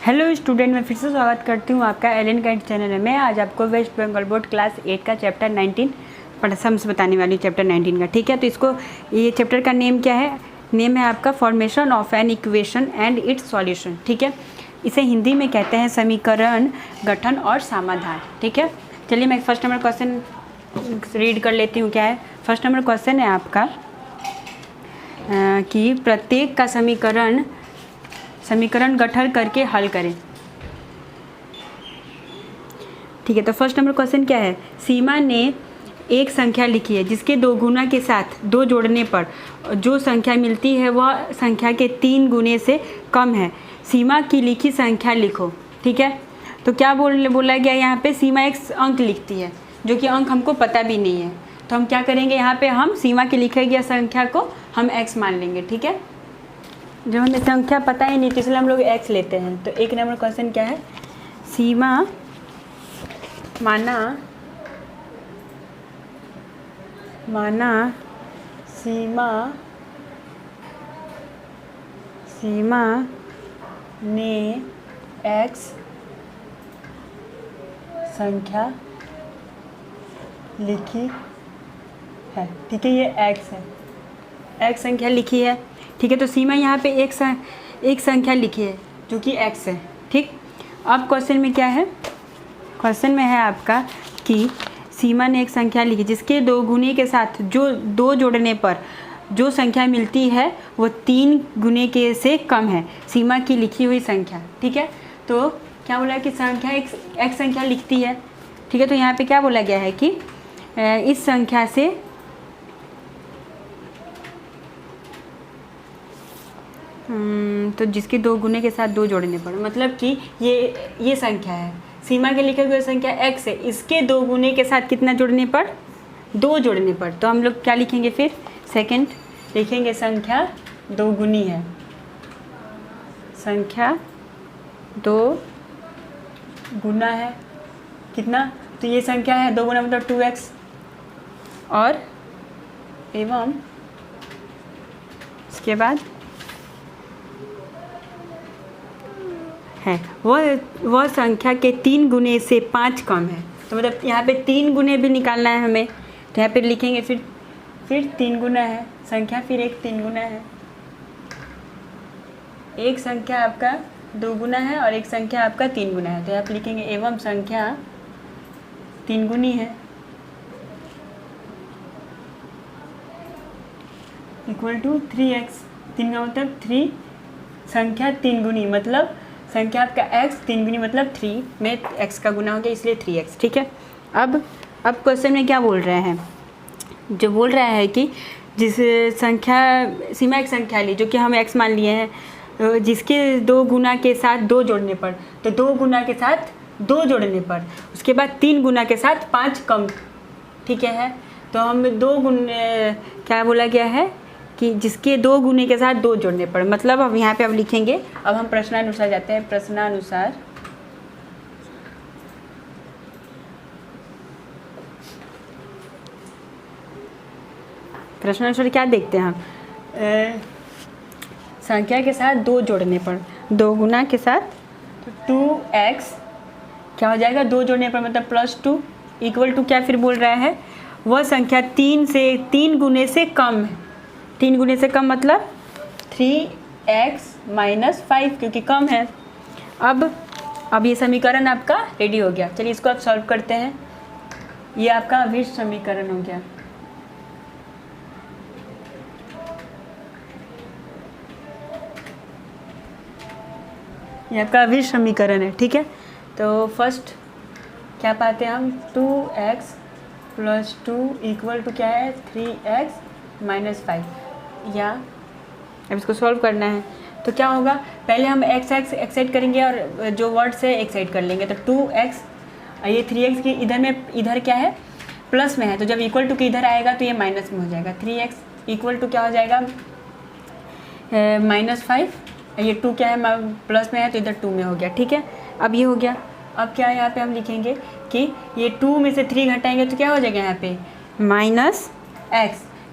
Hello student, मैं फिर से स्वागत करती हूँ आपका एलन गाइड चैनल में। आज आपको वेस्ट बंगाल बोर्ड क्लास 8 का चैप्टर 19 सम्स बताने वाली हूँ, चैप्टर 19 का। ठीक है, तो इसको ये चैप्टर का नेम क्या है? नेम है आपका formation of an equation and it's solution. ठीक है, इसे हिंदी में कहते हैं समीकरण, गठन और समाधान। ठीक है, चलिए मैं फर्स्ट नंबर क्वेश्चन रीड कर लेती हूँ। क्या है फर्स्ट नंबर क्वेश्चन? है आपका कि प्रत्येक का समीकरण गठन करके हल करें। ठीक है, तो फर्स्ट नंबर क्वेश्चन क्या है? सीमा ने एक संख्या लिखी है जिसके दो गुना के साथ दो जोड़ने पर जो संख्या मिलती है वह संख्या के 3 गुने से कम है। सीमा की लिखी संख्या लिखो। ठीक है, तो क्या बोला गया यहाँ पे? सीमा एक अंक लिखती है जो कि अंक हमको पता भी नहीं है, तो हम क्या करेंगे यहाँ पे? हम सीमा की लिखी गई संख्या को हम x मान लेंगे। ठीक है, जब हमें संख्या पता ही नहीं तो इसलिए हम लोग x लेते हैं। तो एक नंबर क्वेश्चन क्या है? सीमा माना सीमा ने x संख्या लिखी है। ठीक है, ये x है, x संख्या लिखी है। ठीक है, तो सीमा यहाँ पे एक संख्या लिखी है जो कि x है। ठीक, अब क्वेश्चन में क्या है? क्वेश्चन में है आपका कि सीमा ने एक संख्या लिखी जिसके दो गुने के साथ जो दो जोड़ने पर जो संख्या मिलती है वो 3 गुने के से कम है। सीमा की लिखी हुई संख्या। ठीक है, तो क्या बोला कि संख्या एक संख्या लिखती है। ठीक है, तो यहाँ पे क्या बोला गया है कि इस संख्या से तो जिसके दो गुने के साथ दो जोड़ने पर, मतलब कि ये संख्या है, सीमा के लिखे हुए संख्या x है, इसके दो गुने के साथ कितना जोड़ने पर? 2 जोड़ने पर। तो हम लोग क्या लिखेंगे फिर? सेकंड लिखेंगे संख्या 2 गुनी है, संख्या 2 गुना है कितना? तो ये संख्या है 2 गुना मतलब 2x, और एवं इसके बाद है वह संख्या के 3 गुने से 5 कम है। तो मतलब यहाँ पे 3 गुने भी निकालना है हमें, तो यहाँ पे लिखेंगे फिर 3 गुना है संख्या, फिर एक 3 गुना है। एक संख्या आपका 2 गुना है और एक संख्या आपका 3 गुना है, तो यहाँ पे लिखेंगे एवं संख्या 3 गुनी है इक्वल टू 3x। 3 का मतलब 3, संख्या 3 गुनी मतलब संख्या आपका x 3 गुनी मतलब 3 में x का गुना हो गया, इसलिए 3x। ठीक है, अब क्वेश्चन में क्या बोल रहे हैं? जो बोल रहा है कि जिस संख्या सीमा एक संख्या ली जो कि हम x मान लिए हैं, जिसके 2 गुना के साथ 2 जोड़ने पर, तो 2 गुना के साथ 2 जोड़ने पर उसके बाद 3 गुना के साथ 5 कम। ठीक है, तो हम 2 गुने क्या बोला गया है कि जिसके 2 गुने के साथ 2 जोड़ने पर, मतलब अब यहाँ पे अब लिखेंगे। अब हम प्रश्नानुसार जाते हैं। प्रश्नानुसार क्या देखते हैं हम? संख्या के साथ 2 जोड़ने पर, 2 गुना के साथ, तो 2x क्या हो जाएगा? 2 जोड़ने पर मतलब +2 इक्वल टू क्या फिर बोल रहा है? वह संख्या 3 गुने से कम है। 3 गुने से कम मतलब 3x - 5 क्योंकि कम है। अब ये समीकरण आपका रेडी हो गया। चलिए इसको आप सॉल्व करते हैं। ये आपका अभिष्ट समीकरण हो गया। ये आपका अभिष्ट समीकरण है। ठीक है, तो फर्स्ट क्या पाते हैं हम? 2x + 2 इक्वल टू क्या है? 3x - 5। या अब इसको सॉल्व करना है तो क्या होगा? पहले हम x एक्साइड करेंगे और जो वर्ड से एक्साइड कर लेंगे। तो 2x, ये 3x की इधर क्या है? प्लस में है, तो जब इक्वल टू के इधर आएगा तो ये माइनस में हो जाएगा। 3x इक्वल टू क्या हो जाएगा? -5। ये 2 क्या है? प्लस में है तो इधर 2 में हो गया। ठीक है, अब ये हो गया। अब क्या यहाँ पे हम लिखेंगे कि ये 2 में से 3 घटाएंगे तो क्या हो जाएगा यहाँ पे? -x।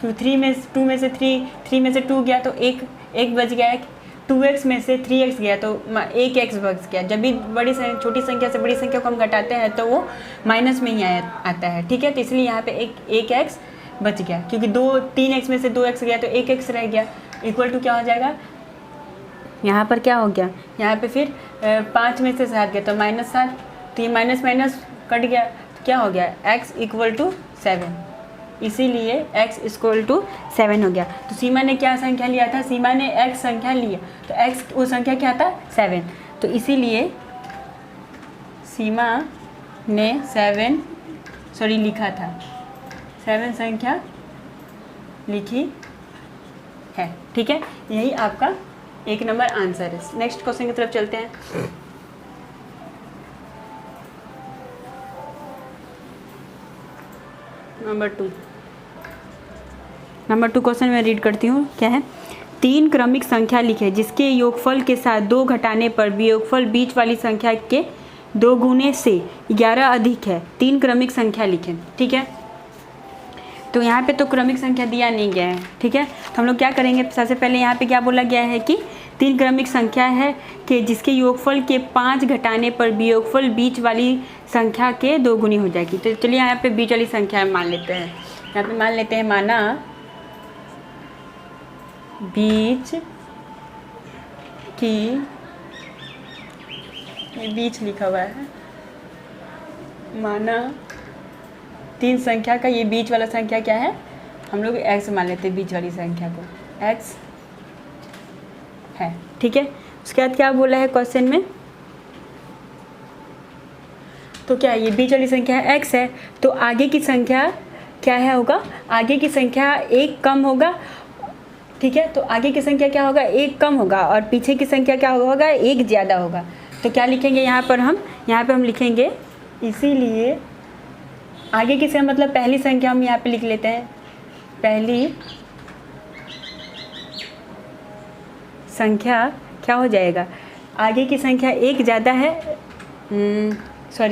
तो 2 में से 3 में से 2 गया तो एक बच गया है, 2x में से 3x गया तो एक x बच गया। जब भी छोटी संख्या से बड़ी संख्या को हम घटाते हैं तो वो माइनस में ही आता है, ठीक है। तो इसलिए यहाँ पे एक x बच गया, क्योंकि 3x में से 2x गया तो एक x रह गया, इक्वल टू क्या हो जाएगा, यहाँ पर क्या हो गया, यहाँ पे फिर 5 में से 7 गया तो -7, तो ये माइनस माइनस कट गया तो क्या हो गया, x इक्वल टू 7, इसीलिए x इक्वल टू 7 हो गया। तो सीमा ने क्या संख्या लिया था, सीमा ने x संख्या लिया, तो x वो संख्या क्या था 7, तो इसीलिए सीमा ने 7 लिखा था, 7 संख्या लिखी है, ठीक है। यही आपका 1 नंबर आंसर है। नेक्स्ट क्वेश्चन की तरफ चलते हैं। नंबर 2 क्वेश्चन मैं रीड करती हूँ, क्या है, 3 क्रमिक संख्या लिखे जिसके योगफल के साथ 2 घटाने पर वियोगफल बीच वाली संख्या के 2 गुने से 11 अधिक है। 3 क्रमिक संख्या लिखें, ठीक है। तो यहाँ पे तो क्रमिक संख्या दिया नहीं गया है, ठीक है। तो हम लोग क्या करेंगे, सबसे पहले यहाँ पे क्या बोला गया है कि 3 क्रमिक संख्या है कि जिसके योगफल के 5 घटाने पर वियोगफल बीच वाली संख्या के 2 गुनी हो जाएगी। तो चलिए यहाँ पे बीच वाली संख्या मान लेते हैं। यहाँ पे मान लेते हैं, माना बीच की, ये बीच लिखा हुआ है, माना 3 संख्या का ये बीच वाला संख्या क्या है, हम लोग x मान लेते हैं, बीच वाली संख्या को x है, ठीक है। उसके बाद क्या बोला है क्वेश्चन में, तो क्या ये बीच वाली संख्या x है, तो आगे की संख्या क्या है होगा, आगे की संख्या 1 कम होगा, ठीक है। तो आगे की संख्या क्या होगा, 1 कम होगा, और पीछे की संख्या क्या होगा, 1 ज़्यादा होगा। तो क्या लिखेंगे यहाँ पर हम लिखेंगे, इसीलिए आगे की संख्या मतलब पहली संख्या हम यहाँ पे लिख लेते हैं, पहली संख्या क्या हो जाएगा, आगे की संख्या 1 ज़्यादा है,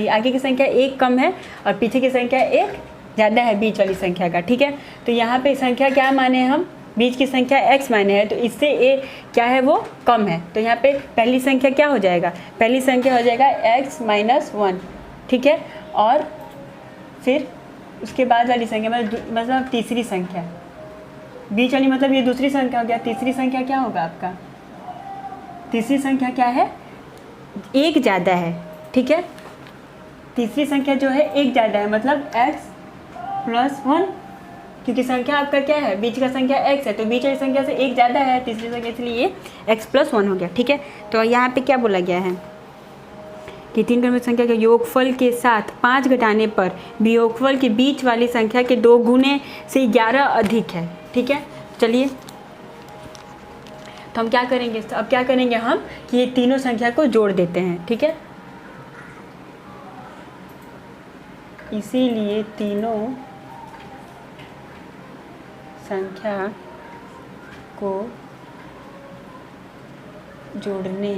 आगे की संख्या 1 कम है और पीछे की संख्या 1 ज़्यादा है बीच वाली संख्या का, ठीक है। तो यहाँ पे संख्या क्या माने हम, बीच की संख्या x माने हैं, तो इससे a क्या है वो कम है, तो यहाँ पे पहली संख्या क्या हो जाएगा, पहली संख्या हो जाएगा x - 1, ठीक है। और फिर उसके बाद वाली संख्या मतलब तीसरी संख्या, बीच वाली मतलब ये दूसरी संख्या हो गया, तीसरी संख्या क्या होगा आपका, तीसरी संख्या क्या है, 1 ज़्यादा है, ठीक है। तीसरी संख्या जो है 1 ज़्यादा है, मतलब x + 1, क्योंकि संख्या आपका क्या है, बीच का संख्या x है, तो बीच वाली संख्या से 1 ज़्यादा है तीसरी संख्या, इसलिए x + 1 हो गया, ठीक है। तो यहाँ पे क्या बोला गया है कि 3 क्रमिक संख्या के योगफल के साथ 5 घटाने पर वियोगफल के बीच वाली संख्या के 2 गुने से 11 अधिक है, ठीक है। चलिए तो हम क्या करेंगे, अब क्या करेंगे हम कि ये तीनों संख्या को जोड़ देते हैं, ठीक है। इसीलिए तीनों संख्या को जोड़ने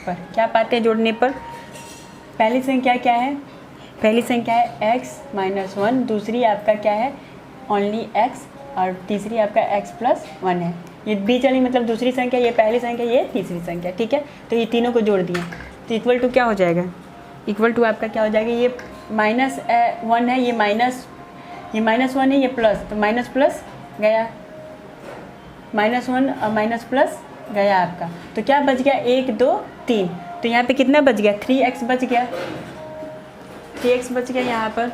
पर क्या पाते हैं, जोड़ने पर पहली संख्या क्या है, पहली संख्या है x - 1, दूसरी आपका क्या है ओनली x, और तीसरी आपका x + 1 है। ये बीच वाली मतलब दूसरी संख्या, ये पहली संख्या, ये तीसरी संख्या, ठीक है। तो ये तीनों को जोड़ दिए तो इक्वल टू क्या हो जाएगा, इक्वल टू आपका क्या हो जाएगा, ये -1 है, ये -1 है, ये प्लस, तो माइनस प्लस गया, -1 और माइनस प्लस गया आपका, तो क्या बच गया 1 2 3, तो यहाँ पे कितना बच गया 3x बच गया, 3x बच गया यहाँ पर,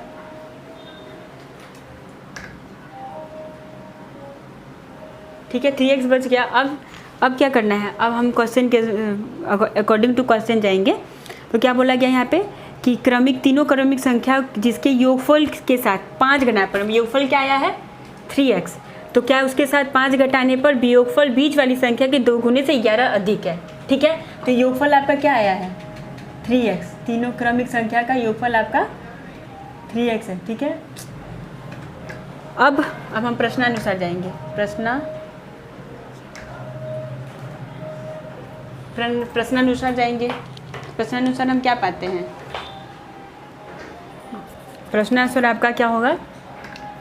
ठीक है 3x बच गया। अब क्या करना है, अब हम क्वेश्चन के अकॉर्डिंग टू क्वेश्चन जाएंगे। तो क्या बोला गया यहाँ पे कि तीनों क्रमिक संख्या जिसके योगफल के साथ 5 घटाने पर, योगफल क्या आया है 3x, तो क्या उसके साथ 5 घटाने पर वियोगफल बीच वाली संख्या के 2 गुने से 11 अधिक है, ठीक है। तो योगफल आपका क्या आया है 3x, तीनों क्रमिक संख्या का योगफल आपका 3x है, ठीक है। अब हम प्रश्नानुसार जाएंगे, प्रश्नानुसार जाएंगे। प्रश्नानुसार हम क्या पाते हैं, प्रश्नानुसार आपका क्या होगा,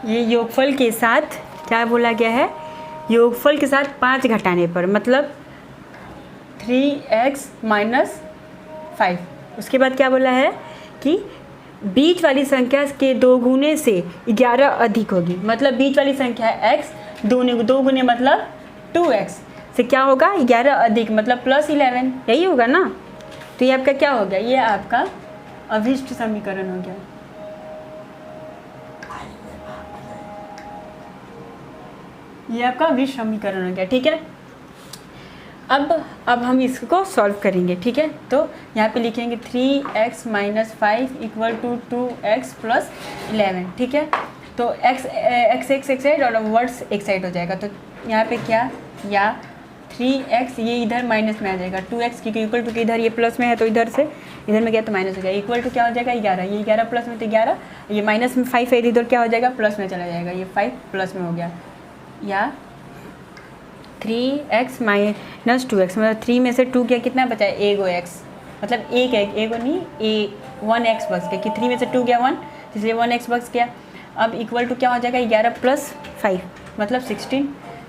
ये योगफल के साथ क्या बोला गया है, योगफल के साथ 5 घटाने पर, मतलब 3x माइनस 5। उसके बाद क्या बोला है कि बीच वाली संख्या के 2 गुने से 11 अधिक होगी, मतलब बीच वाली संख्या है x, 2 गुने मतलब 2x से क्या होगा 11 अधिक मतलब +11, यही होगा ना। तो ये आपका क्या हो गया, ये आपका अभिष्ट समीकरण हो गया। ये आपका अभिष्ट समीकरण हो गया, ठीक है। अब हम इसको सॉल्व करेंगे, ठीक है। तो यहाँ पे लिखेंगे 3x minus 5 equal to 2x plus 11, ठीक है। तो x एक साइड और वर्ड्स एक साइड हो जाएगा। तो यहाँ पे क्या, या 3x ये इधर माइनस में आ जाएगा, 2x क्योंकि इक्वल टू के इधर ये प्लस में है तो इधर से इधर में गया तो माइनस हो गया, इक्वल टू क्या हो जाएगा 11, ये 11 प्लस में तो 11, ये माइनस में 5 है इधर क्या हो जाएगा प्लस में चला जाएगा, ये 5 प्लस में हो गया। या 3x माइनस 2x मतलब 3 में से 2 क्या कितना बचा है, एगो x, मतलब एक एगो नहीं 1x बच गया कि 3 में से 2 गया 1, इसलिए 1x बच गया। अब इक्वल टू क्या हो जाएगा 11 प्लस 5 मतलब 16।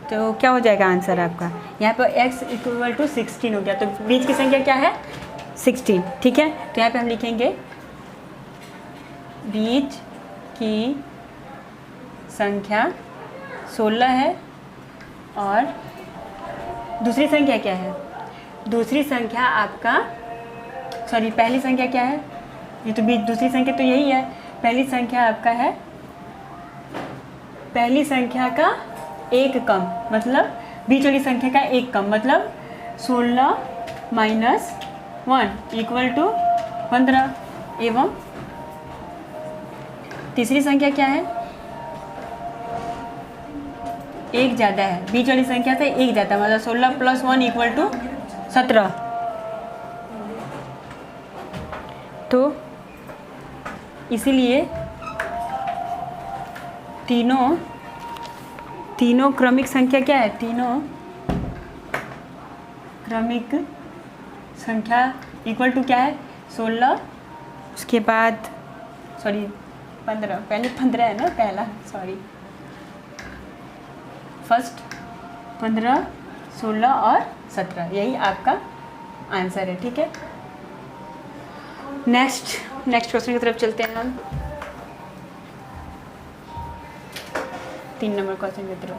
तो क्या हो जाएगा आंसर आपका, यहाँ पर x इक्वल टू 16 हो गया। तो बीच की संख्या क्या है 16, ठीक है। तो यहाँ पे हम लिखेंगे बीच की संख्या 16 है और दूसरी संख्या क्या है, दूसरी संख्या आपका पहली संख्या क्या है, ये तो बीच दूसरी संख्या तो यही है, पहली संख्या आपका है पहली संख्या का एक कम मतलब बीच वाली संख्या का एक कम मतलब 16 माइनस 1 इक्वल टू 15। एवं तीसरी संख्या क्या है, एक ज़्यादा है, बीच वाली संख्या से एक ज़्यादा मतलब 16 प्लस 1 इक्वल टू 17। तो इसीलिए तीनों क्रमिक संख्या क्या है, तीनों क्रमिक संख्या इक्वल टू क्या है 16, उसके बाद 15, पहले 15 है ना पहला, फर्स्ट 15, 16 और 17, यही आपका आंसर है, ठीक है। नेक्स्ट क्वेश्चन की तरफ चलते हैं हम 3 नंबर क्वेश्चन की तरफ।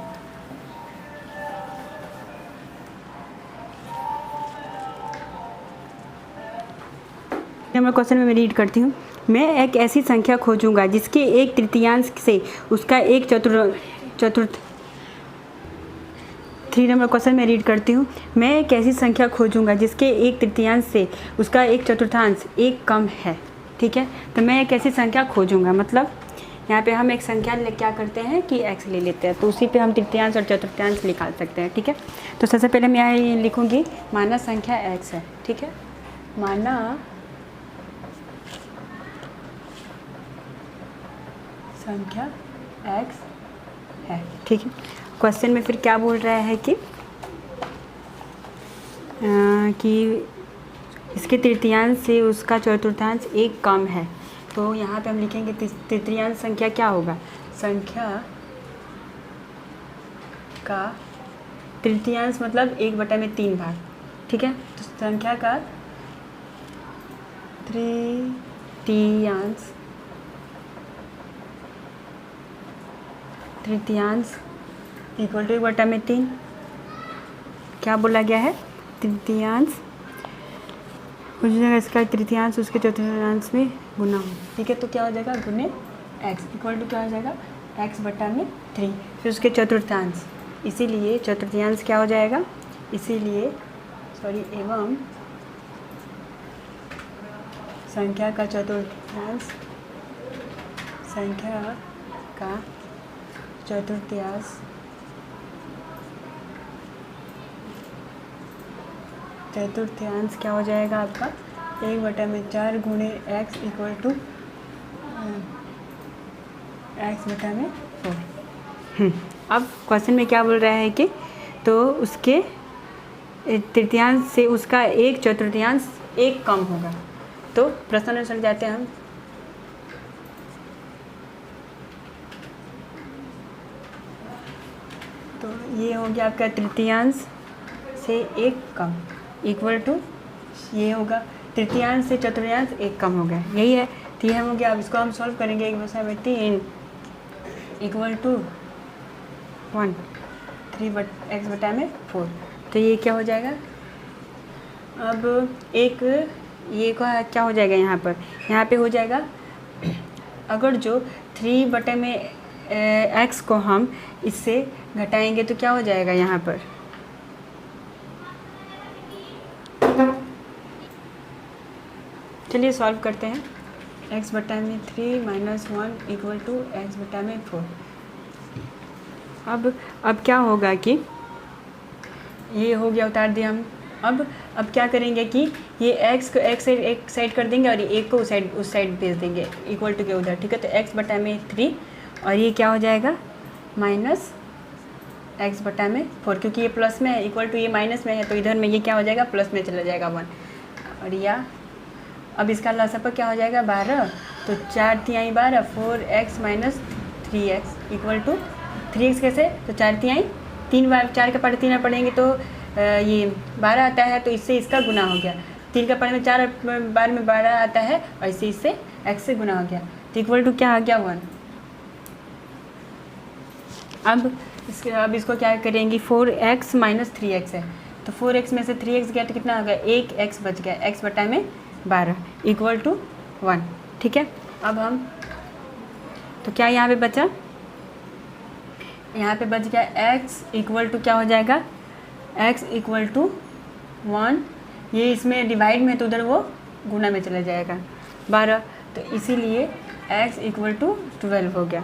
नंबर क्वेश्चन में मैं रीड करती हूँ। मैं एक ऐसी संख्या खोजूंगा जिसके 1/3 से उसका 1/4 3 नंबर क्वेश्चन में रीड करती हूँ। मैं एक ऐसी संख्या खोजूंगा जिसके 1/3 से उसका 1/4 एक कम है, ठीक है। तो मैं एक ऐसी संख्या खोजूंगा मतलब यहाँ पे हम एक संख्या क्या करते हैं कि x ले लेते हैं, तो उसी पे हम तृतीयांश और चतुर्थांश निकाल सकते हैं, ठीक है। तो सबसे पहले मैं यहाँ लिखूँगी माना संख्या x है, ठीक है। माना संख्या x है, ठीक है। क्वेश्चन में फिर क्या बोल रहा है कि इसके तृतीयांश से उसका चतुर्थांश एक कम है। तो यहाँ पे हम लिखेंगे तृतीयांश संख्या क्या होगा, संख्या का तृतीयांश मतलब 1/3 भाग, ठीक है। तो संख्या का तृतीयांश इक्वल टू 1/3 क्या बोला गया है, तृतीयांश कुछ जगह इसका तृतीयांश उसके चतुर्थांश में गुना हो, ठीक है। तो क्या हो जाएगा गुने x इक्वल टू क्या हो जाएगा x/3 फिर उसके चतुर्थांश, इसीलिए चतुर्थांश क्या हो जाएगा, इसीलिए एवं संख्या का चतुर्थांश चतुर्थांश क्या हो जाएगा आपका 1/4 गुणे x इक्वल टू x/4। अब क्वेश्चन में क्या बोल रहा है कि तो उसके तृतीयांश से उसका 1/4 एक कम होगा। तो प्रश्न अनुसार जाते हैं हम। तो ये हो गया आपका तृतीयांश से एक कम, इक्वल टू ये होगा, तृतीयांश से चतुर्थांश 1 कम हो गया, यही है। तो ये हो गया। अब इसको हम सॉल्व करेंगे। 1/3 इक्वल टू 1 3x/4। तो ये क्या हो जाएगा? अब एक ये का क्या हो जाएगा यहाँ पर? यहाँ पे हो जाएगा, अगर जो 3/x को हम इससे घटाएंगे तो क्या हो जाएगा यहाँ पर? चलिए सॉल्व करते हैं। x/3 - 1 equal to x/4। अब क्या होगा कि ये हो गया, उतार दिया हम। अब क्या करेंगे कि ये x को एक साइड कर देंगे और ये 1 को उस साइड भेज देंगे इक्वल टू के उधर, ठीक है। तो x/3 और ये क्या हो जाएगा? -x/4, क्योंकि ये प्लस में है, इक्वल टू ये माइनस में है, तो इधर में ये क्या हो जाएगा? प्लस में चला जाएगा 1। और या अब इसका लसापा क्या हो जाएगा? 12। तो 4 तिहाई 12, 4x - 3x equal to 3x कैसे? तो 4 तिहाई 3 बार 4 का पार्ट 3 बार पढ़ेंगे तो ये 12 आता है, तो इससे इसका गुना हो गया। 3 का पार्ट में 4 बार में 12 आता है और इससे x से गुना हो गया, तो इक्वल टू क्या आ गया? 1। अब इसको क्या करेंगे? 4x - 3x है, तो 4x में से 3x गया तो कितना हो गया? 1x बच गया, x/12 इक्वल टू 1, ठीक है। अब हम तो क्या यहाँ पे बचा? यहाँ पे बच गया x इक्वल टू क्या हो जाएगा? x equal to 1। ये इसमें डिवाइड में तो उधर वो गुना में चला जाएगा 12, तो इसीलिए x इक्वल टू 12 हो गया।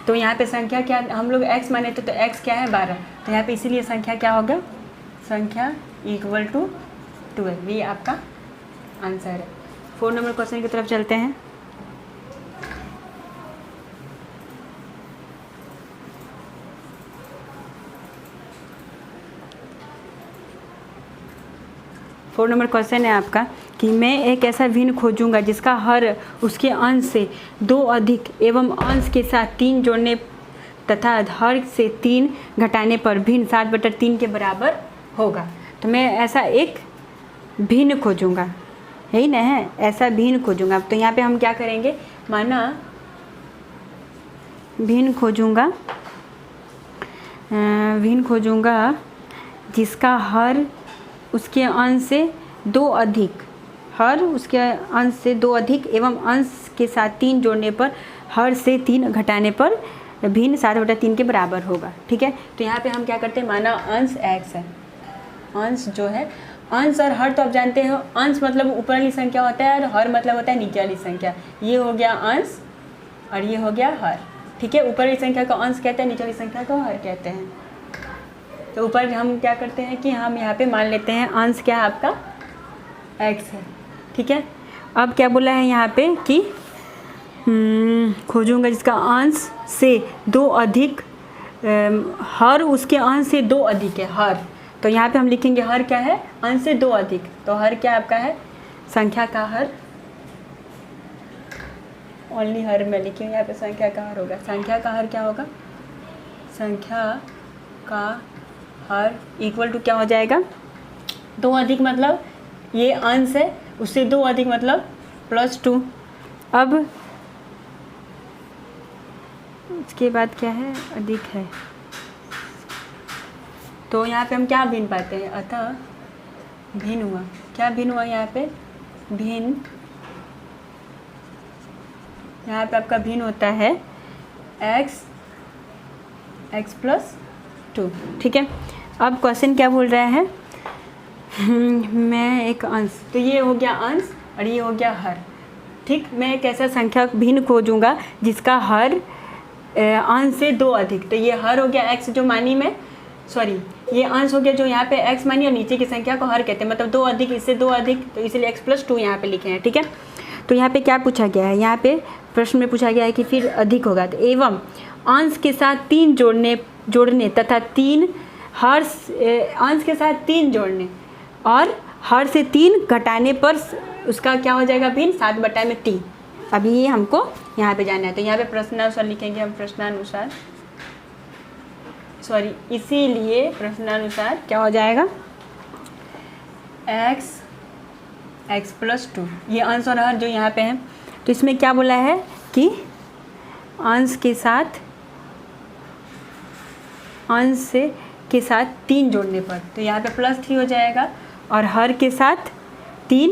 तो यहाँ पे संख्या क्या, हम लोग x माने थे, तो x क्या है? 12। तो यहाँ पे इसीलिए संख्या क्या होगा? संख्या इक्वल टू 12। ये आपका आंसर है। 4 नंबर क्वेश्चन की तरफ चलते हैं। फोर नंबर क्वेश्चन है आपका कि मैं एक ऐसा भिन्न खोजूंगा जिसका हर उसके अंश से 2 अधिक एवं अंश के साथ 3 जोड़ने तथा हर से 3 घटाने पर भिन्न 7/3 के बराबर होगा। तो मैं ऐसा एक भिन्न खोजूंगा, यही ना है, ऐसा भिन्न खोजूंगा। तो यहाँ पे हम क्या करेंगे? माना भिन्न खोजूंगा जिसका हर उसके अंश से 2 अधिक, हर उसके अंश से 2 अधिक एवं अंश के साथ 3 जोड़ने पर हर से 3 घटाने पर भिन्न 7/3 के बराबर होगा, ठीक है। तो यहाँ पे हम क्या करते हैं? माना अंश x है, अंश जो है, अंश और हर तो आप जानते हो, अंश मतलब ऊपर वाली संख्या होता है और हर मतलब होता है नीचे वाली संख्या। ये हो गया अंश और ये हो गया हर, ठीक है। ऊपर वाली संख्या को अंश कहते हैं, नीचे वाली संख्या को हर कहते हैं। तो ऊपर हम क्या करते हैं कि हम यहाँ पे मान लेते हैं अंश क्या है आपका? x है, ठीक है। अब क्या बोला है यहाँ पे कि खोजूंगा जिसका अंश से 2 अधिक, हर उसके अंश से 2 अधिक है, हर। तो यहाँ पे हम लिखेंगे हर क्या है? अंश से 2 अधिक। तो हर क्या आपका है? संख्या का हर, ओनली हर में लिखिए, यहाँ पे संख्या का हर होगा। संख्या का हर क्या होगा? संख्या का हर इक्वल टू क्या हो जाएगा? 2 अधिक मतलब ये अंश है, उससे 2 अधिक मतलब +2। अब उसके बाद क्या है? अधिक है। तो यहाँ पे हम क्या भिन्न पाते हैं? अतः भिन्न हुआ, क्या भिन्न हुआ यहाँ पे? भिन्न, यहाँ पे आपका भिन्न होता है x + 2, ठीक है। अब क्वेश्चन क्या बोल रहा है? मैं एक अंश, तो ये हो गया अंश और ये हो गया हर, ठीक। मैं एक ऐसा संख्या भिन्न खोजूंगा जिसका हर अंश से 2 अधिक। तो ये हर हो गया x जो मानी में, सॉरी ये अंश हो गया जो यहाँ पे x मानी और नीचे की संख्या को हर कहते हैं, मतलब 2 अधिक, इससे 2 अधिक, तो इसलिए x + 2 यहाँ पे लिखे हैं, ठीक है। तो यहाँ पे क्या पूछा गया है? यहाँ पे प्रश्न में पूछा गया है कि फिर अधिक होगा तो एवं अंश के साथ 3 जोड़ने तथा 3 हर अंश के साथ 3 जोड़ने और हर से 3 घटाने पर उसका क्या हो जाएगा? भिन्न 7/3। अभी ये हमको यहाँ पे जाना है, तो यहाँ पे प्रश्नानुसार लिखेंगे हम, प्रश्नानुसार, सॉरी इसीलिए प्रश्नानुसार क्या हो जाएगा? एक्स प्लस 2, ये अंश और हर जो यहाँ पे है। तो इसमें क्या बोला है कि अंश के साथ 3 जोड़ने पर, तो यहाँ पे +3 हो जाएगा, और हर के साथ 3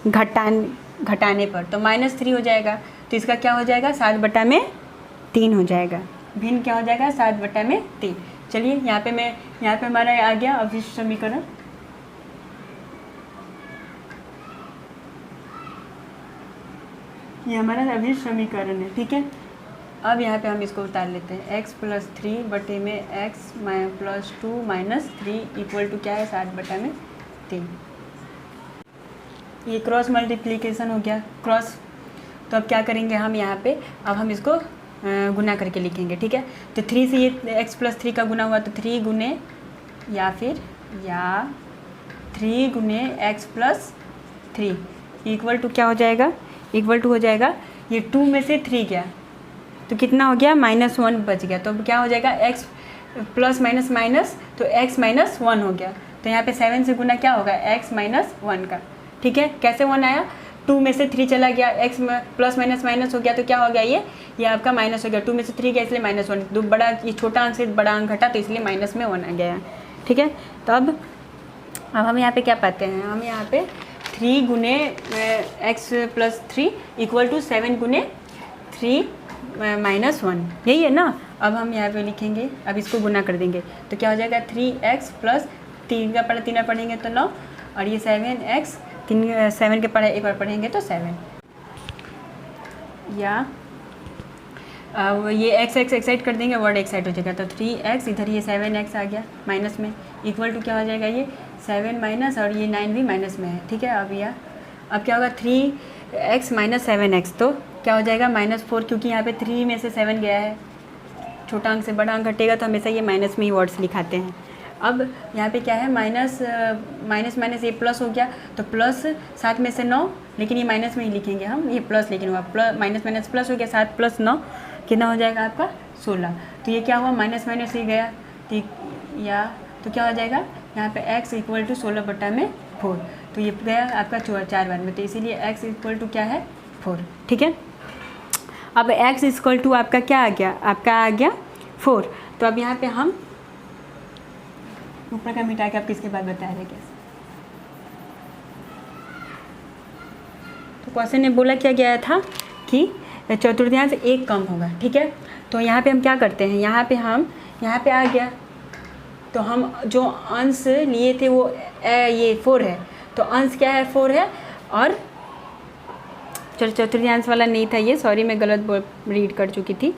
घटाने पर तो -3 हो जाएगा। तो इसका क्या हो जाएगा, 7/3 हो जाएगा। भिन्न क्या हो जाएगा, 7/3। चलिए यहाँ पे हमारा आ गया अवशिष्ट समीकरण। ये हमारा अवशिष्ट समीकरण है, ठीक है। अब यहाँ पे हम इसको उतार लेते हैं, x + 3 बटे में x + 2 - 3 इक्वल टू क्या है, 7/3। ये क्रॉस मल्टीप्लिकेशन हो गया, क्रॉस। तो अब क्या करेंगे हम यहाँ पे, अब हम इसको गुना करके लिखेंगे, ठीक है। तो 3 से ये x + 3 का गुना हुआ, तो 3 गुने या 3 गुने x + 3 इक्वल टू क्या हो जाएगा, इक्वल टू हो जाएगा, ये 2 में से 3 गया तो कितना हो गया, -1 बच गया। तो अब क्या हो जाएगा, x प्लस माइनस माइनस, तो x - 1 हो गया। तो यहाँ पे 7 से गुना क्या होगा, x - 1 का, ठीक है। कैसे 1 आया, 2 में से 3 चला गया, x प्लस माइनस माइनस हो गया, तो क्या हो गया, ये आपका माइनस हो गया। 2 में से 3 गया इसलिए -1, दो बड़ा, ये छोटा अंक से बड़ा अंक घटा तो इसलिए -1 आ गया, ठीक है। तो अब हम यहाँ पे क्या पाते हैं, हम यहाँ पे 3 गुने x + 3 इक्वल टू 7 गुने 3 - 1, यही है ना। अब हम यहाँ पे लिखेंगे, अब इसको गुना कर देंगे तो क्या हो जाएगा, 3x + 3 का पढ़ा 3 पढ़ेंगे तो 9, और ये 7x 7 के पढ़े एक बार पढ़ेंगे तो 7, या अब ये x एक्साइड कर देंगे, वर्ड एक्साइड हो जाएगा। तो 3x इधर ये 7x आ गया माइनस में, इक्वल टू क्या हो जाएगा, ये 7 माइनस, और ये 9 भी माइनस में है, ठीक है। अब क्या होगा, 3x - 7x, तो क्या हो जाएगा, -4, क्योंकि यहाँ पे 3 में से 7 गया है, छोटा अंक से बड़ा अंक घटेगा तो हमेशा ये माइनस में ही वर्ड्स लिखाते हैं। अब यहाँ पे क्या है, माइनस ये प्लस हो गया, तो प्लस 7 में से 9, लेकिन ये माइनस में ही लिखेंगे हम, ये प्लस लेकिन हुआ माइनस प्लस हो गया, 7 + 9 कितना हो जाएगा आपका 16। तो ये क्या हुआ, माइनस ही गया, तो क्या हो जाएगा, यहाँ पे x = 16/4, तो ये गया आपका 4 बार में, तो इसीलिए x = क्या है, 4, ठीक है। अब x = आपका क्या आ गया, आपका आ गया 4। तो अब यहाँ पे हम ऊपर का मिटा के आप किसके बाद बता रहे कैसे। तो क्वेश्चन ने बोला क्या गया था कि चतुर्थांश 1 कम होगा, ठीक है। तो यहाँ पे हम क्या करते हैं, यहाँ पे आ गया, तो हम जो अंश लिए थे वो ये 4 है, तो अंश क्या है, 4 है, और चतुर्थांश वाला नहीं था ये, सॉरी मैं गलत रीड कर चुकी थी,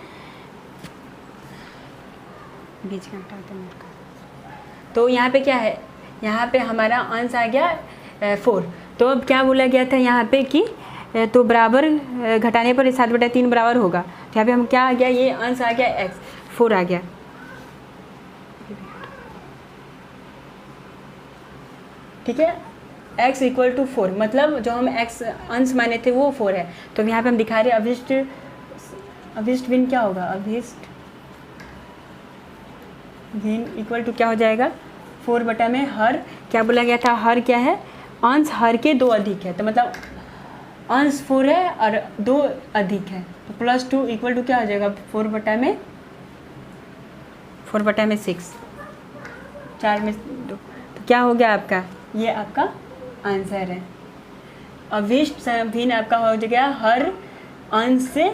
बीच में हटा दें। तो यहाँ पे क्या है, यहाँ पे हमारा अंश आ गया 4। तो अब क्या बोला गया था यहाँ पे कि तो बराबर घटाने पर 7/3 बराबर होगा, तो यहाँ पे हम क्या आ गया, ये अंश आ गया x, 4 आ गया, ठीक है। x = 4, मतलब जो हम x अंश माने थे वो 4 है। तो यहाँ पे हम दिखा रहे अभिष्ट भिन्न क्या होगा, अभिष्ट भिन्न इक्वल टू क्या हो जाएगा, 4 में हर, क्या बोला गया था, हर क्या है, अंश हर के 2 अधिक है, तो मतलब अंश 4 है और 2 अधिक है, तो +2 इक्वल टू क्या हो जाएगा, 4 बटा में 6, 4 में 2, तो क्या हो गया आपका, ये आपका आंसर है। अभिष्ट भिन्न आपका हो गया हर अंश से,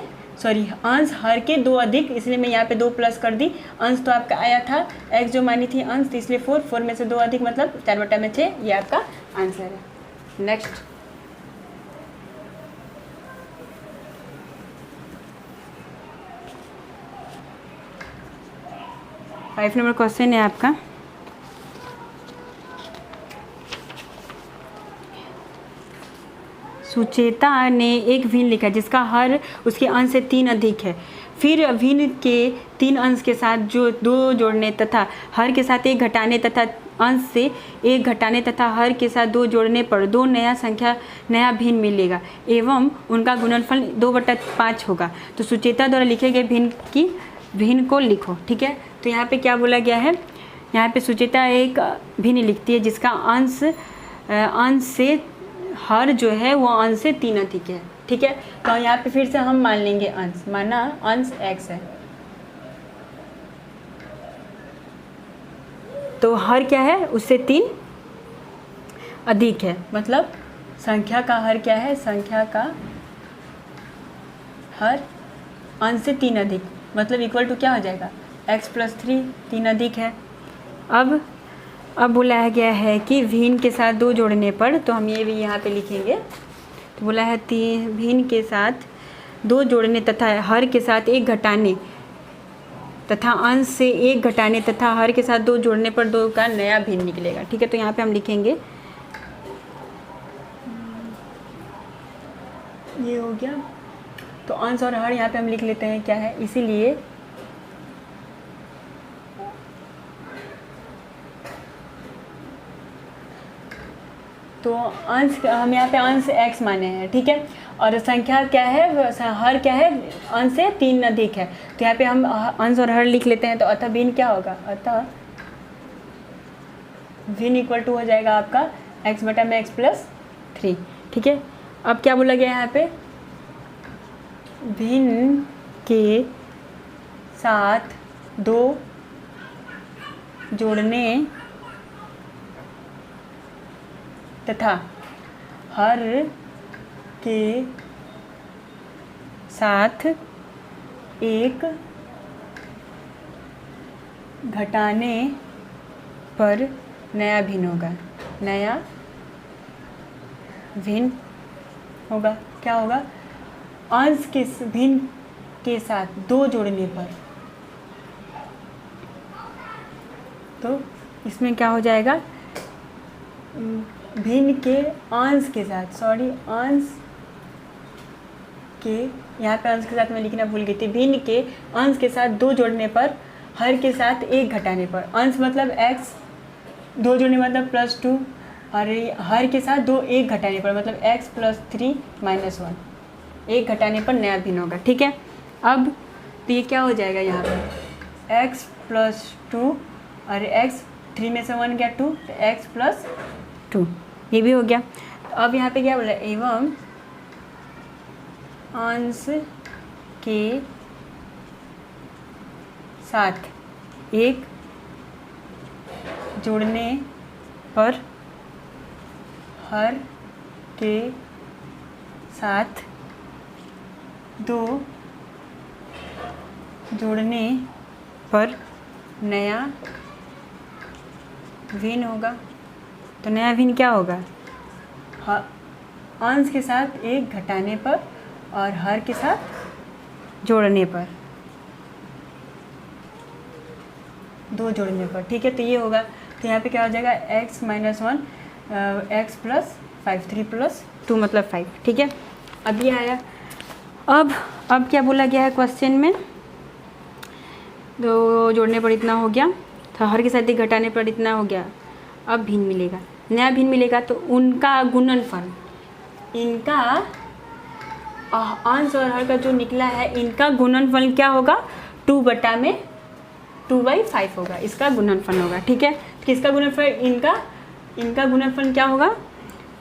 अंश हर के 2 अधिक, इसलिए मैं यहाँ पे 2 प्लस कर दी। अंश तो आपका आया था x जो मानी थी अंश, तो इसलिए 4 में से 2 अधिक मतलब 4/6, ये आपका आंसर है। नेक्स्ट, फाइव नंबर क्वेश्चन है आपका, सुचेता ने एक भिन्न लिखा जिसका हर उसके अंश से 3 अधिक है। फिर भिन्न के 3 अंश के साथ जो 2 जोड़ने तथा हर के साथ 1 घटाने तथा अंश से 1 घटाने तथा हर के साथ 2 जोड़ने पर 2 नया भिन्न मिलेगा एवं उनका गुणनफल 2/5 होगा। तो सुचेता द्वारा लिखे गए भिन्न को लिखो, ठीक है। तो यहाँ पे क्या बोला गया है, यहाँ पे सुचेता एक भिन्न लिखती है जिसका अंश अंश से हर जो है वो अंश से 3 अधिक है, ठीक है। तो यहाँ पे फिर से हम मान लेंगे अंश, माना अंश x है, तो हर क्या है उससे 3 अधिक है, मतलब संख्या का हर क्या है, संख्या का हर अंश से 3 अधिक, मतलब इक्वल टू क्या हो जाएगा x + 3, 3 अधिक है। अब बोला गया है कि भिन्न के साथ 2 जोड़ने पर, तो हम ये भी यहाँ पे लिखेंगे, तो बोला है भिन्न के साथ 2 जोड़ने तथा हर के साथ 1 घटाने तथा अंश से 1 घटाने तथा हर के साथ 2 जोड़ने पर 2 का नया भिन्न निकलेगा, ठीक है। तो यहाँ पे हम लिखेंगे, ये हो गया, तो अंश और हर यहाँ पे हम लिख लेते हैं क्या है, इसीलिए तो अंश हम यहाँ पे अंश x माने हैं, ठीक है, और संख्या क्या है, हर क्या है, अंश से 3 अधिक है, तो यहाँ पे हम अंश और हर लिख लेते हैं। तो अतः भिन्न क्या होगा, अतः भिन्न इक्वल टू हो जाएगा आपका x बटा में x + 3, ठीक है। अब क्या बोला गया यहाँ पे, भिन्न के साथ 2 जोड़ने तथा हर के साथ 1 घटाने पर नया भिन्न होगा, नया भिन्न होगा। क्या होगा, अंश के भिन्न के साथ 2 जोड़ने पर, तो इसमें क्या हो जाएगा, भिन्न के अंश के साथ, अंश के, यहाँ पे अंश के साथ मैं लिखना भूल गई थी, भिन्न के अंश के साथ 2 जोड़ने पर हर के साथ 1 घटाने पर, अंश मतलब x, 2 जोड़ने मतलब +2, और हर के साथ 1 घटाने पर मतलब x + 3 - 1, 1 घटाने पर नया भिन्न होगा, ठीक है। अब तो ये क्या हो जाएगा, यहाँ पर x + 2 और x 3 में से 1 गया 2, तो x + 2, ये भी हो गया। तो अब यहाँ पे क्या बोला, एवं अंश के साथ 1 जोड़ने पर हर के साथ 2 जोड़ने पर नया भिन्न होगा। तो नया भिन्न क्या होगा, अंश के साथ 1 घटाने पर और हर के साथ जोड़ने पर, 2 जोड़ने पर, ठीक है। तो ये होगा, तो यहाँ पे क्या हो जाएगा, x - 1 x + 5, 3 + 2 मतलब 5, ठीक है। अब ये आया, अब क्या बोला गया है क्वेश्चन में, 2 जोड़ने पर इतना हो गया, तो हर के साथ 1 घटाने पर इतना हो गया, अब भिन्न मिलेगा, नया भिन्न मिलेगा। तो उनका गुणनफल, इनका अंश और हर का जो निकला है, इनका गुणनफल क्या होगा, 2/5 होगा, इसका गुणनफल होगा, ठीक है। तो इसका गुणनफल, इनका गुणनफल क्या होगा,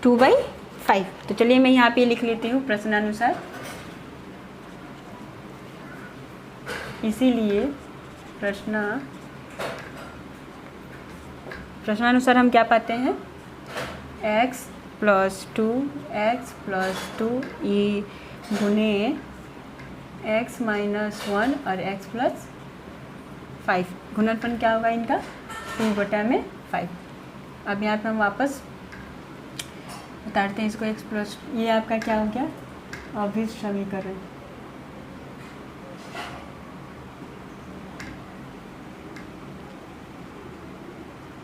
2/5। तो चलिए मैं यहाँ पे लिख लेती हूँ प्रश्नानुसार, इसीलिए प्रश्नानुसार हम क्या पाते हैं, x + 2 ये गुने x - 1 और x + 5, गुणनफल क्या होगा इनका, 2/5। अब यहाँ पे हम वापस उतारते हैं इसको, x + ये आपका क्या हो गया, अभिष्ट समीकरण,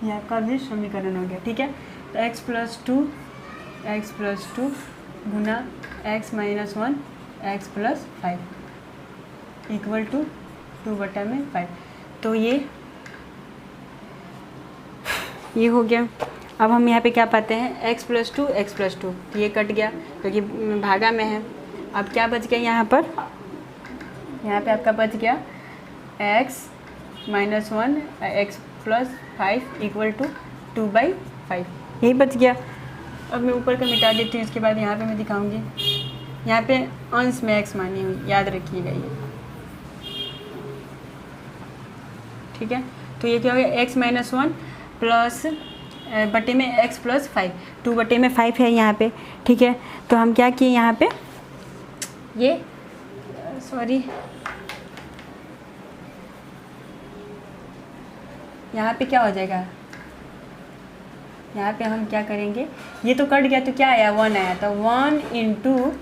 ये आपका भी समीकरण हो गया, ठीक है। तो x + 2 गुना x - 1 x + 5 इक्वल टू 2/5। तो ये हो गया। अब हम यहाँ पे क्या पाते हैं, x + 2 x + 2, तो ये कट गया क्योंकि भागा में है। अब क्या बच गया यहाँ पर, यहाँ पे आपका बच गया x - 1 x + 5 इक्वल टू 2/5, यही बच गया। अब मैं ऊपर का मिटा देती हूँ, इसके बाद यहाँ पे मैं दिखाऊंगी। यहाँ पे अंश में x मानी हुई, याद रखिएगा ये, ठीक है। तो ये क्या हो गया, x माइनस 1 प्लस बटे में x प्लस 5, 2 बटे में 5 है यहाँ पे, ठीक है। तो हम क्या किए यहाँ पे, ये सॉरी यहाँ पे क्या हो जाएगा, यहाँ पे हम क्या करेंगे, ये तो कट गया तो क्या आया, 1 आया, तो 1 into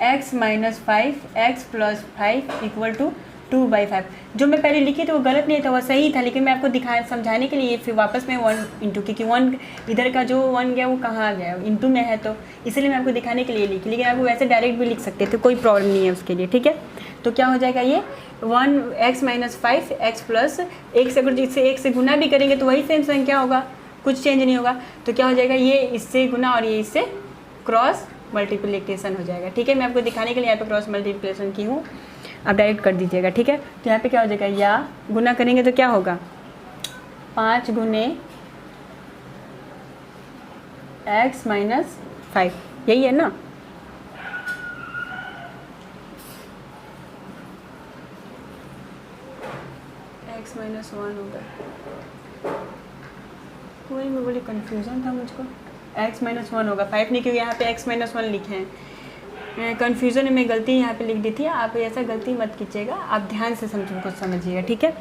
x minus 5 x plus 5 equal to 2/5। जो मैं पहले लिखी थी वो गलत नहीं था, वो सही था, लेकिन मैं आपको समझाने के लिए फिर वापस में 1 इंटू, क्योंकि 1 इधर का जो 1 गया वो कहाँ आ गया, इंटू में है, तो इसलिए मैं आपको दिखाने के लिए लिखी, लेकिन आपको वैसे डायरेक्ट भी लिख सकते थे, कोई प्रॉब्लम नहीं है उसके लिए, ठीक है। तो क्या हो जाएगा ये 1 एक्स माइनस 5 एक्स प्लस 1 से, अगर जिससे 1 से गुना भी करेंगे तो वही सेम संख्या होगा, कुछ चेंज नहीं होगा। तो क्या हो जाएगा, ये इससे गुना और ये इससे क्रॉस मल्टीप्लिकेशन हो जाएगा, ठीक है। मैं आपको दिखाने के लिए यहाँ पे क्रॉस मल्टीप्लिकेशन की हूँ, आप डायरेक्ट कर दीजिएगा, ठीक है। तो यहाँ पे क्या हो जाएगा, या गुना करेंगे तो क्या होगा, 5 गुने एक्स माइनस 5, यही है ना। एक्स माइनस 1 होगा, कोई में बड़ी कन्फ्यूज़न था मुझको, x माइनस 1 होगा, 5 नहीं, क्योंकि यहाँ पे x माइनस 1 लिखे हैं, कन्फ्यूज़न में गलती यहाँ पे लिख दी थी। आप ऐसा गलती मत कीजिएगा, आप ध्यान से कुछ समझिएगा, ठीक है।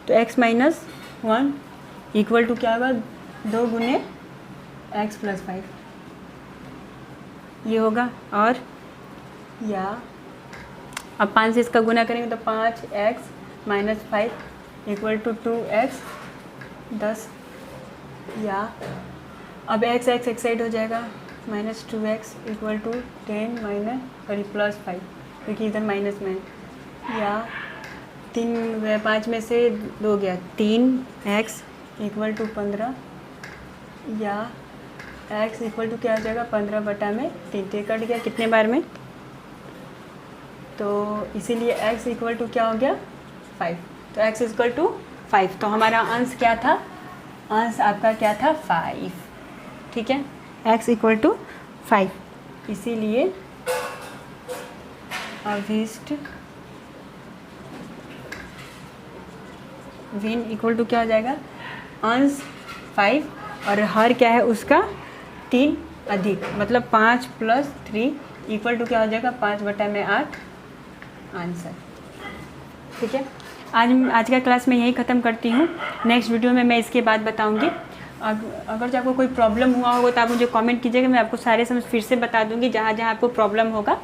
तो x माइनस 1 इक्वल टू क्या होगा, 2 गुने एक्स प्लस 5 ये होगा, और या अब 5 से इसका गुना करेंगे तो 5x minus 5 equal to 2x 10, या अब x एक साइड हो जाएगा, minus 2x equal to 10 minus plus 5, क्योंकि इधर माइनस में, या 5 में से 2 गया, 3x इक्वल टू 15, या x इक्वल टू क्या हो जाएगा, 15 बटा में 3 कट गया कितने बार में, तो इसीलिए x इक्वल टू क्या हो गया 5, तो x इक्वल टू 5। तो हमारा अंश क्या था, अंश आपका क्या था 5, ठीक है, x इक्वल टू 5, इसीलिए अभिष्ट भिन्न इक्वल टू क्या हो जाएगा, अंश 5 और हर क्या है उसका 3 अधिक, मतलब 5 प्लस 3 इक्वल टू क्या हो जाएगा 5 बटा में 8 आंसर, ठीक है। आज का क्लास मैं यही ख़त्म करती हूँ, नेक्स्ट वीडियो में मैं इसके बाद बताऊँगी। अगर जो आपको कोई प्रॉब्लम हुआ होगा तो आप मुझे कमेंट कीजिएगा, मैं आपको सारे समझ फिर से बता दूंगी जहाँ जहाँ आपको प्रॉब्लम होगा।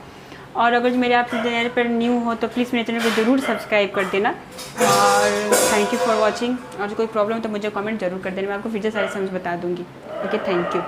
और अगर मेरे आप चैनल पर न्यू हो तो प्लीज़ मेरे चैनल को ज़रूर सब्सक्राइब कर देना, और थैंक यू फॉर वॉचिंग। और जो कोई प्रॉब्लम हो तो मुझे कमेंट जरूर कर देना, मैं आपको फिर से सारे समझ बता दूँगी। Okay, thank you.